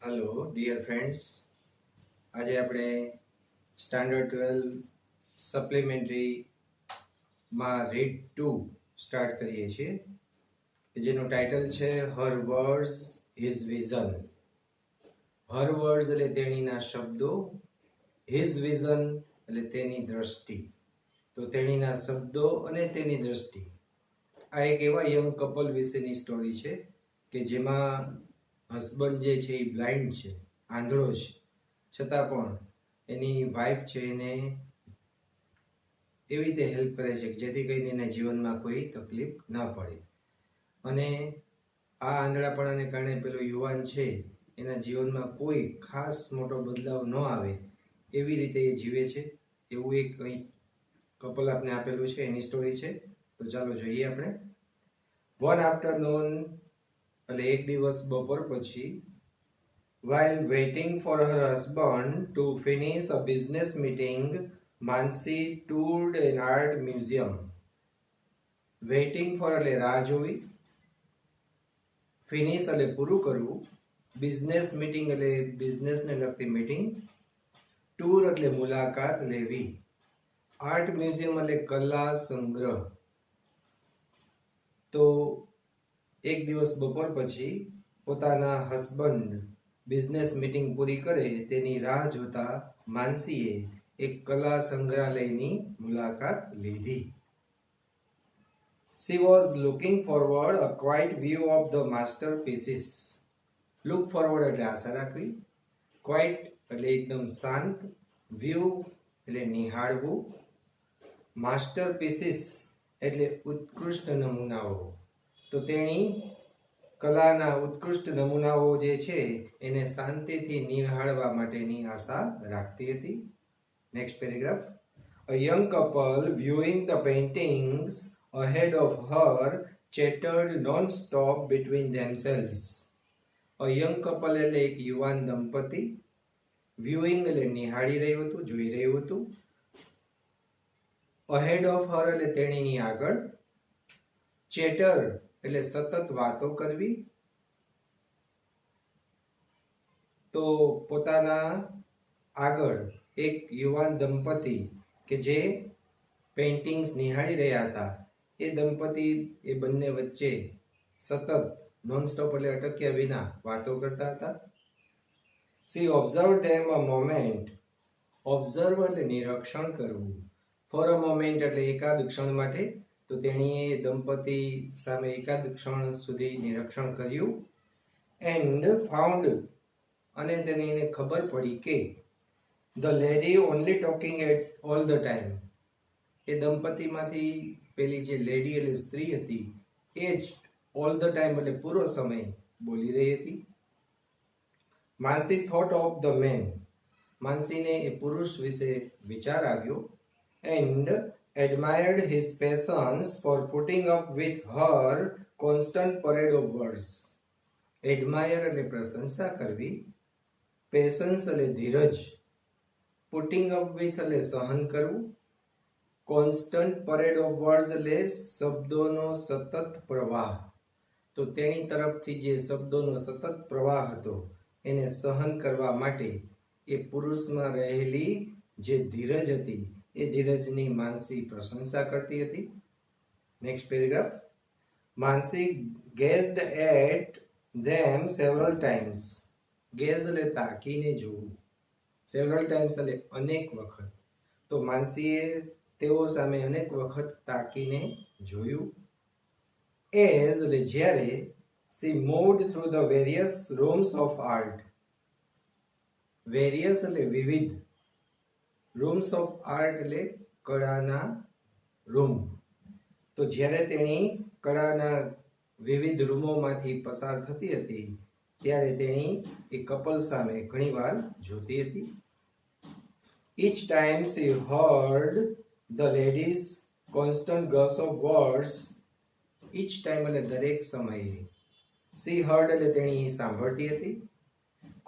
Hello dear friends, આજે આપણે standard 12 સપ્લિમેન્ટરીમાં read 2 start કરીએ છીએ, જેનું ટાઇટલ છે હર વર્ડ્સ હિઝ વિઝન. હર વર્ડ્સ એટલે તેણીના શબ્દો, હિઝ વિઝન એટલે તેની દ્રષ્ટિ. તો તેણીના શબ્દો અને તેની દ્રષ્ટિ. આ એક એવા યંગ કપલ વિશેની સ્ટોરી છે કે જેમાં હસબન્ડ જે છે એ બ્લાઇન્ડ છે, આંધળો છે, છતાં પણ એની વાઈફ છે એને એવી રીતે હેલ્પ કરે છે કે જેથી કરીને એના જીવનમાં કોઈ તકલીફ ન પડે. અને આ આંધળાપણાને કારણે પેલો યુવાન છે એના જીવનમાં કોઈ ખાસ મોટો બદલાવ ન આવે એવી રીતે એ જીવે છે. એવું એક કંઈ કપલ આપને આપેલું છે, એની સ્ટોરી છે. તો ચાલો જોઈએ આપણે. વન આફ્ટરનૂન એટલે એક દિવસ બપોર પછી, while waiting for her husband to finish a business meeting, Mansi toured an art museum. Waiting for એટલે રાહ જોવી, ફિનિશ એટલે પૂરું કરવું, બિઝનેસ મીટિંગ એટલે બિઝનેસને લગતી મીટિંગ, ટૂર એટલે મુલાકાત લેવી, આર્ટ મ્યુઝિયમ એટલે કલા સંગ્રહ. તો એક દિવસ બપોર પછી પોતાના હસબન્ડ બિઝનેસ મીટિંગ પૂરી કરે તેની રાહ જોતા માનસીએ એક કલા સંગ્રહાલયની મુલાકાત લીધી. She was looking forward a quiet view of the masterpieces. Look forward એટલે આશા રાખવી, quiet એટલે એકદમ શાંત, view એટલે નિહાળવું, masterpieces એટલે ઉત્કૃષ્ટ નમૂનાઓ. તો તેણી કલાના ઉત્કૃષ્ટ નમૂનાઓ જે છે એને શાંતિથી નિહાળવા માટેની આશા રાખતી હતી. Next paragraph. A young couple viewing the paintings ahead of her chattered non-stop between themselves. A young couple એટલે એક યુવાન દંપતી, viewing એટલે નિહાળી રહ્યું હતું, જોઈ રહ્યું હતું, ahead of her એટલે તેણીની આગળ, chatter એટલે સતત વાતો કરવી. તો પોતાના આગળ એક યુવાન દંપતી કે જે પેઇન્ટિંગ્સ નિહાળી રહ્યા હતા, એ દંપતી એ બંને વચ્ચે સતત નોનસ્ટોપ એટલે અટક્યા વિના વાતો કરતા હતા. She observed them a moment. Observe એટલે નિરીક્ષણ કરવું, for a moment એટલે એકાદ ક્ષણ માટે. તો તેણીએ દંપતી સામે એકાદ ક્ષણ સુધી નિરીક્ષણ કર્યું. And found અને તેને ખબર પડી કે the lady only talking at all the time. એ દંપતીમાંથી પેલી જે લેડી એટલે સ્ત્રી હતી એ જ all the time એટલે પૂરો સમય બોલી રહી હતી. માનસી thought of the man. માનસીને એ પુરુષ વિશે વિચાર આવ્યો. And admired his patience for putting up with her constant parade of words. Admire એટલે પ્રશંસા કરવી, પેશન્સ એટલે ધીરજ, પુટિંગ અપ વિથ એટલે સહન કરવું, કોન્સ્ટન્ટ પરેડ ઓફ વર્ડ્સ એટલે શબ્દોનો સતત પ્રવાહ. તો તેની તરફથી જે શબ્દોનો સતત પ્રવાહ હતો એને સહન કરવા માટે એ પુરુષમાં રહેલી જે ધીરજ હતી એ ધીરજની માનસી પ્રશંસા કરતી હતી. Next paragraph. Mansi gazed at them several times. Guys એટલે તાકીને જોવું, સેવરલ ટાઈમ્સ એટલે અનેક વખત. તો માનસીએ તેઓ સામે અનેક વખત તાકીને જોયું. એઝ એટલે જ્યારે, she moved through the various rooms of art. Various એટલે વિવિધ, રૂમ્સ ઓફ આર્ટ એટલે કળાના રૂમ. તો જ્યારે તેણી કળાના વિવિધ રૂમોમાંથી પસાર થતી હતી ત્યારે તેણી એ કપલ સામે ઘણીવાર જોતી હતી. Each time she heard the ladies constant gush of words. Each time એટલે દરેક સમયે, she heard એટલે તેણી સાંભળતી હતી,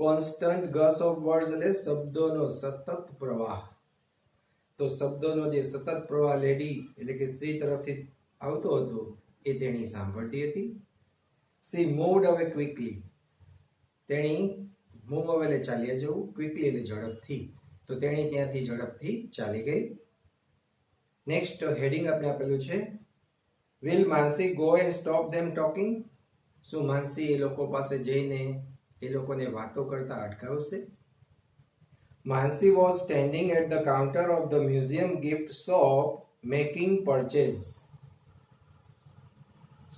constant gush of words એટલે શબ્દોનો સતત પ્રવાહ. તો શબ્દોનો જે સતત પ્રવાહ લેડી એટલે કે સ્ત્રી તરફથી આવતો હતો એ તેણી સાંભળતી હતી. She moved away quickly. તેણી મૂવ હવે એટલે ચાલ્યા જવું, ક્વિકલી એટલે ઝડપથી. તો તેણી ત્યાંથી ઝડપથી ચાલી ગઈ. નેક્સ્ટ હેડિંગ આપણે આપેલું છે, will Mansi go and stop them talking? શું માનસી એ લોકો પાસે જઈને એ લોકોને વાતો કરતા અટકાવશે? Mansi was standing at the counter of the museum gift shop making purchase.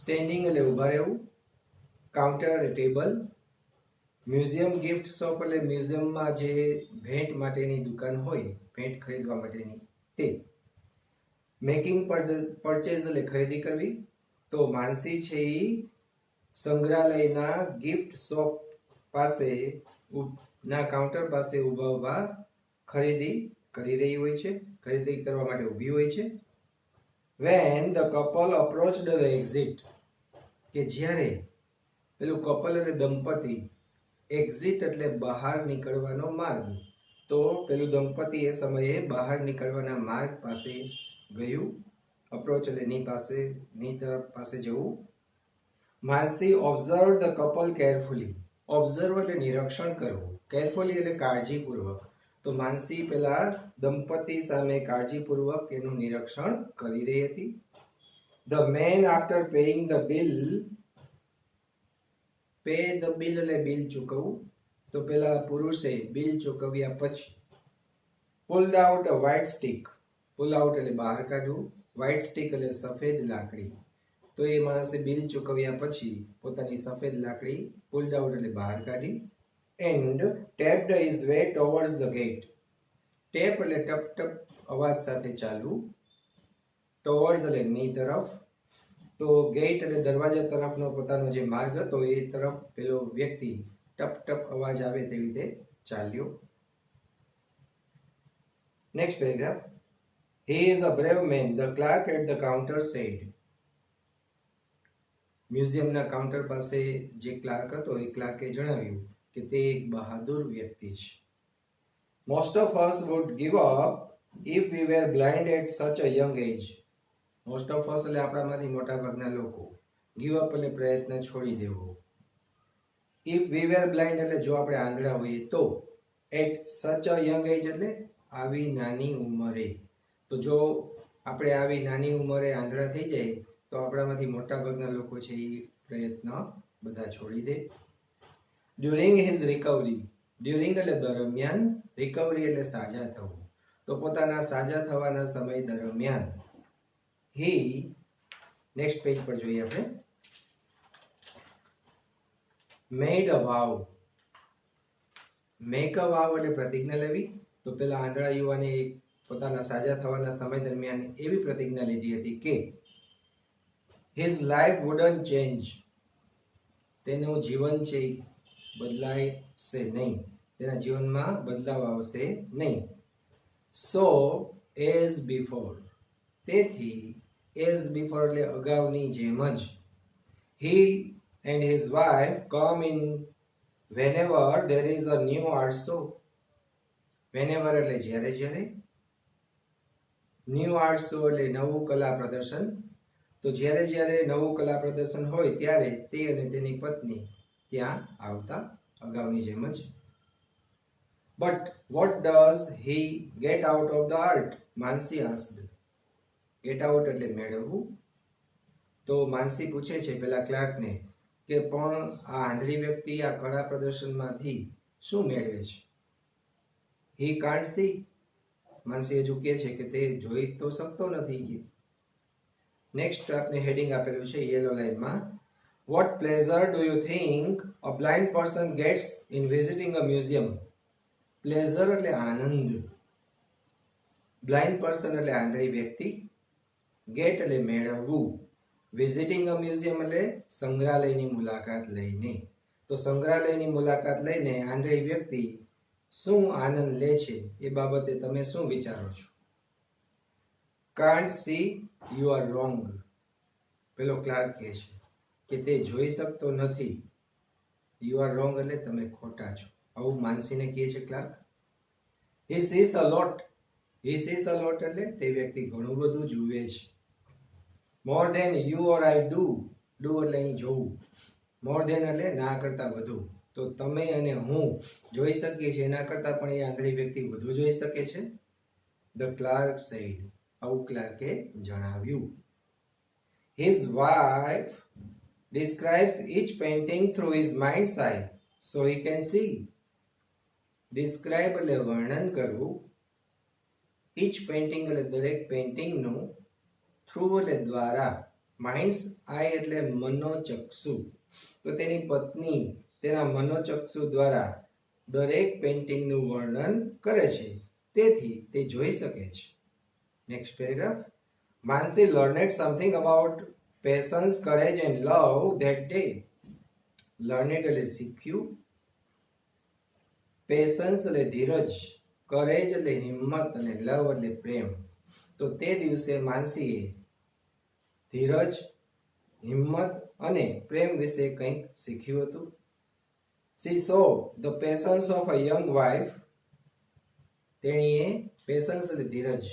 Standing એટલે ઊભા રહેવું, કાઉન્ટર એટલે ટેબલ, મ્યુઝિયમ ગિફ્ટ શોપ એટલે મ્યુઝિયમમાં જે ભેટ માટેની દુકાન હોય, ભેટ ખરીદવા માટેની તે. મેકિંગ પરચેઝ એટલે ખરીદી કરવી. તો માનસી છે એ સંગ્રહાલયના ગિફ્ટ શોપ પાસે ના કાઉન્ટર પાસે ઊભા ખરીદી કરી રહી હોય છે, ખરીદી કરવા માટે ઊભી હોય છે. When the couple approached the exit, કે જ્યારે પેલું કપલ એટલે દંપતી, એક્ઝિટ એટલે બહાર નીકળવાનો માર્ગ, તો પેલું દંપતી એ સમયે બહાર નીકળવાના માર્ગ પાસે ગયું. અપ્રોચ એટલે ની તરફ પાસે જવું. Mansi observe the couple carefully. Observe એટલે નિરીક્ષણ કરવું, કેરફુલી એટલે કાળજીપૂર્વક. તો માનસી પેલા દંપતી સામે કાળજીપૂર્વક એનું નિરીક્ષણ કરી રહી હતી. The man after paying the bill, pay the bill એટલે બિલ ચૂકવવું. તો પેલા પુરુષે બિલ ચૂકવ્યા પછી pulled out a white stick. Pull out એટલે બહાર કાઢવું, વ્હાઇટ સ્ટીક એટલે સફેદ લાકડી. તો એ માણસે બિલ ચૂકવ્યા પછી પોતાની સફેદ લાકડી પુલ્ડ આઉટ એટલે બહાર કાઢી. And tapped his way towards the gate. Tap એટલે ટપ ટપ અવાજ સાથે ચાલવું, ટુવર્ડ્સ એટલે ની તરફ. તો ગેટ એટલે દરવાજા તરફનો પોતાનો જે માર્ગ હતો એ તરફ પેલો વ્યક્તિ ટપ ટપ અવાજ આવે તેવી રીતે ચાલ્યો. Next paragraph, he is a brave man, the clerk at the counter said. મ્યુઝિયમના કાઉન્ટર પાસે જે ક્લાર્ક હતો એ ક્લાર્કે જણાવ્યું કે તે એક બહાદુર વ્યક્તિ છે. Most of us would give up if we were blind at such a young age. Most of us એટલે આપણામાંથી મોટા ભાગના લોકો. Give up એટલે પ્રયત્ન છોડી દેવો. If we were blind એટલે જો આપણે આંધળા હોઈએ તો. At such a young age એટલે આવી નાની ઉંમરે. તો જો આપણે આવી નાની ઉંમરે આંધળા થઈ જાય તો આપણામાંથી મોટા ભાગના લોકો છે એ પ્રયત્ન બધા છોડી દે. During his recovery. ડ્યુરિંગ એટલે દરમિયાન, રિકવરી એટલે સાજા થવું. તો પોતાના સાજા થવાના સમય દરમિયાન હી, નેક્સ્ટ પેજ પર જોઈએ આપણે, મેડ અ વાવ. મેક અ વાવ એટલે પ્રતિજ્ઞા લેવી. તો પેલા આંધળા યુવાને પોતાના સાજા થવાના સમય દરમિયાન એવી પ્રતિજ્ઞા લીધી હતી કે his life wouldn't change. તેનું જીવન છે બદલાશે નહીં, તેના જીવનમાં બદલાવ આવશે નહીં. So as before, તેથી as before એટલે અગાઉની જેમ જ. He and his wife come in whenever there is a new art show. Whenever એટલે જ્યારે જ્યારે, ન્યૂ આર્ટ શો એટલે નવું કલા પ્રદર્શન. તો જ્યારે જ્યારે નવું કલા પ્રદર્શન હોય ત્યારે તે અને તેની પત્ની ત્યાં આવતા, અગાઉની જેમ જ. But what does he get out of the art? Mansi asked. Get out એટલે મેળવવું. તો માનસી પૂછે છે પેલા ક્લાર્કને કે પણ આ આંધળી વ્યક્તિ આ કળા પ્રદર્શનમાંથી શું મેળવે છે? હી કાન્ટ સી. માનસી હજુ કહે છે કે તે જોઈ તો શકતો નથી. નેક્સ્ટ આપણે હેડિંગ આપેલું છે યેલો લાઈનમાં, what pleasure do you think a blind person gets in visiting a museum? Pleasure એટલે આનંદ, બ્લાઇન્ડ પર્સન એટલે આંધળી વ્યક્તિ, ગેટ એટલે મેળવવું, વિઝિટિંગ અ મ્યુઝિયમ એટલે સંગ્રહાલયની મુલાકાત લઈને. તો સંગ્રહાલયની મુલાકાત લઈને આંધળી વ્યક્તિ શું આનંદ લે છે એ બાબતે તમે શું વિચારો છો? Can't C, you are wrong. પેલો ક્લાર્ક કહે છે કે તે જોઈ શકતો નથી. યુ આર રોંગ એટલે તમે ખોટા છો. આવું માનસીને કહે છે ક્લાર્ક. હી સીસ અ લોટ. હી સીસ અ લોટ એટલે તે વ્યક્તિ ઘણું બધું જુએ છે. More then you or I do. Do એટલે અહીં જોવું. મોર ધેન એટલે ના કરતા વધુ. તો તમે અને હું જોઈ શકીએ છીએ, એના કરતાં પણ એ આંધળી વ્યક્તિ વધુ જોઈ શકે છે. ધ ક્લાર્ક સેડ, આવું ક્લાર્કે જણાવ્યું. His wife describes each painting through his mind's eye so he can see. Describe એટલે વર્ણન કરવું. each painting એટલે દરેક પેઇન્ટિંગનું, થ્રુ એટલે દ્વારા, માઇન્ડ્સ આઈ એટલે મનોચક્ષુ. તો તેની પત્ની તેના મનોચક્ષુ દ્વારા દરેક પેઇન્ટિંગનું વર્ણન કરે છે, તેથી તે જોઈ શકે છે. Next paragraph. Mansi learned something about patience, courage and love that day. Learned એટલે શીખ્યું, પેશન્સ એટલે ધીરજ, કરેજ એટલે હિંમત અને લવ એટલે પ્રેમ. તો તે દિવસે માનસીએ ધીરજ, હિંમત અને પ્રેમ વિશે કંઈક શીખ્યું હતું. She saw the patience of a young wife. તેણીએ પેશન્સ એટલે ધીરજ,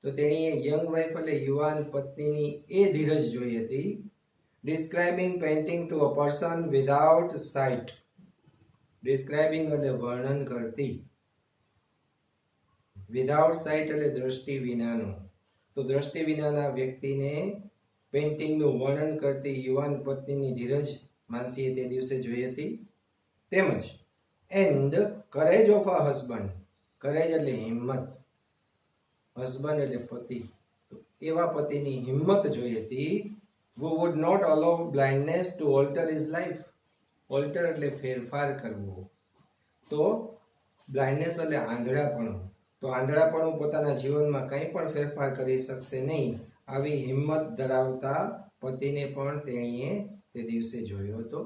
તો તેણીએ યંગ વાઇફ એટલે યુવાન પત્નીની એ ધીરજ જોઈ હતી. Describing painting to a person without site. Describing એટલે વર્ણન કરતી, વિધાઉટ સાઇટ એટલે દ્રષ્ટિ વિનાનું. તો દ્રષ્ટિ વિનાના વ્યક્તિને પેઇન્ટિંગનું વર્ણન કરતી યુવાન પત્નીની ધીરજ માનસીએ તે દિવસે જોઈ હતી. તેમજ and courage of a husband. Courage એટલે હિંમત, હસબન્ડ એટલે પતિ, એવા પતિની હિંમત જોઈ હતી. who would not allow blindness to alter his life. alter એટલે ફેરફાર કરવો. તો બ્લાઇન્ડનેસ એટલે આંધળાપણું. તો આંધળાપણું પોતાના જીવનમાં કંઈ પણ ફેરફાર કરી શકશે નહીં, આવી હિંમત ધરાવતા પતિને પણ તેણીએ તે દિવસે જોયો હતો.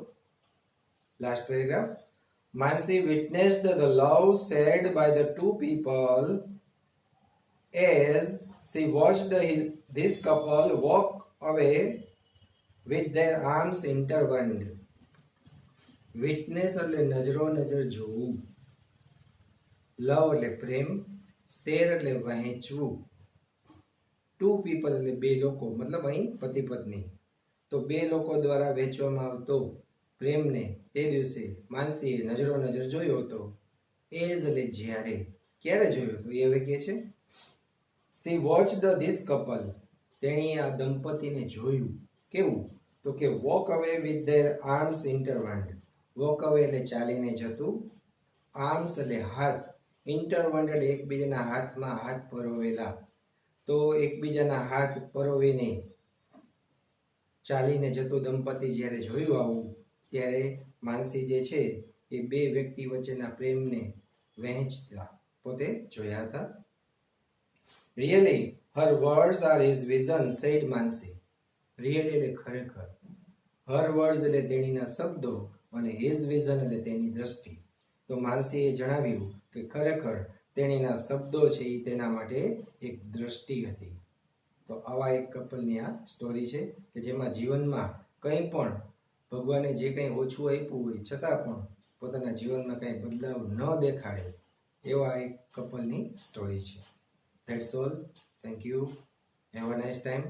Last paragraph. Mansi witnessed the love shared by the two people as she watched this couple walk away with their arms intertwined. Witness એટલે નજરો નજર જોવું, લવ એટલે પ્રેમ, શેર એટલે વહેંચવું, ટુ પીપલ એટલે બે લોકો, મતલબ અહીં પતિ પત્ની. તો બે લોકો દ્વારા વહેંચવામાં આવતો પ્રેમને તે દિવસે માનસીએ નજરો નજર જોયો હતો. એઝ એટલે જ્યારે, ક્યારે જોયો હતો એ હવે કહે છે. She watched this couple. તેણીએ આ દંપતીને જોયું. કેવું? તો કે walk away with their arms intertwined. walk away એટલે ચાલીને જતું, આર્મ્સ એટલે હાથ, intertwined એટલે એકબીજાના હાથમાં હાથ પરોવેલા. તો એકબીજાના હાથ પરોવીને ચાલીને જતું દંપતી જ્યારે જોયું આવું, ત્યારે માનસી જે છે એ બે વ્યક્તિ વચ્ચેના પ્રેમને વહેંચતા પોતે જોયા હતા. Really, her words are his vision, said Mansi. Really એટલે ખરેખર, her words એટલે તેણીના શબ્દો અને his vision એટલે તેની દ્રષ્ટિ. તો માનસીએ જણાવ્યું કે ખરેખર તેણીના શબ્દો છે એ તેના માટે એક દ્રષ્ટિ હતી. તો આવા એક કપલની આ સ્ટોરી છે કે જેમાં જીવનમાં કંઈ પણ ભગવાને જે કંઈ ઓછું આપ્યું હોય છતાં પણ પોતાના જીવનમાં કંઈ બદલાવ ન દેખાડે એવા એક કપલની સ્ટોરી છે. That's all. Thank you. Have a nice time.